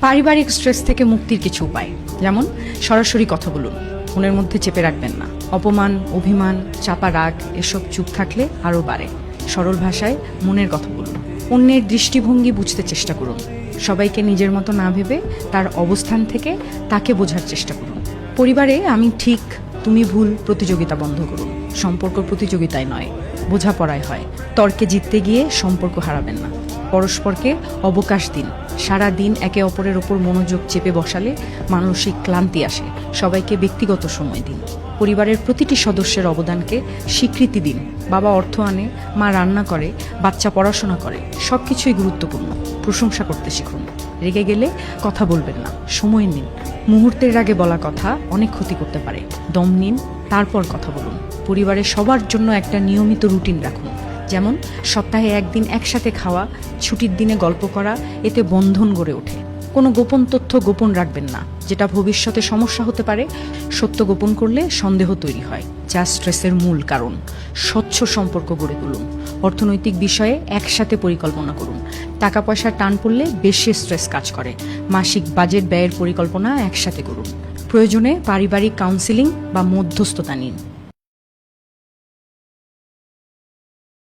পারিবারিক স্ট্রেস থেকে মুক্তির কিছু উপায়, যেমন সরাসরি কথা বলুন, মনের মধ্যে চেপে রাখবেন না। অপমান, অভিমান, চাপা রাগ এসব চুপ থাকলে আরও বাড়ে। সরল ভাষায় মনের কথা বলুন। অন্যের দৃষ্টিভঙ্গি বুঝতে চেষ্টা করুন। সবাইকে নিজের মতো না ভেবে তার অবস্থান থেকে তাকে বোঝার চেষ্টা করুন। পরিবারে আমি ঠিক, তুমি ভুল প্রতিযোগিতা বন্ধ করুন। সম্পর্ক প্রতিযোগিতায় নয়, বোঝাপড়ায় হয়। তর্কে জিততে গিয়ে সম্পর্ক হারাবেন না। পরস্পরকে অবকাশ দিন। সারা দিন একে অপরের ওপর মনোযোগ চেপে বসালে মানসিক ক্লান্তি আসে। সবাইকে ব্যক্তিগত সময় দিন। পরিবারের প্রতিটি সদস্যের অবদানকে স্বীকৃতি দিন। বাবা অর্থ আনে, মা রান্না করে, বাচ্চা পড়াশোনা করে, সব কিছুই গুরুত্বপূর্ণ। প্রশংসা করতে শিখুন। রেগে গেলে কথা বলবেন না, সময় নিন। মুহূর্তের আগে বলা কথা অনেক ক্ষতি করতে পারে। দম নিন, তারপর কথা বলুন। পরিবারের সবার জন্য একটা নিয়মিত রুটিন রাখুন, যেমন সপ্তাহে একদিন একসাথে খাওয়া, ছুটির দিনে গল্প করা। এতে বন্ধন গড়ে ওঠে। কোনো গোপন তথ্য গোপন রাখবেন না, যেটা ভবিষ্যতে সমস্যা হতে পারে। সত্য গোপন করলে সন্দেহ তৈরি হয়, যা স্ট্রেসের মূল কারণ। স্বচ্ছ সম্পর্ক গড়ে তুলুন। অর্থনৈতিক বিষয়ে একসাথে পরিকল্পনা করুন। টাকা পয়সার টান পড়লে বেশি স্ট্রেস কাজ করে। মাসিক বাজেট ব্যয়ের পরিকল্পনা একসাথে করুন। প্রয়োজনে পারিবারিক কাউন্সেলিং বা মধ্যস্থতা নিন।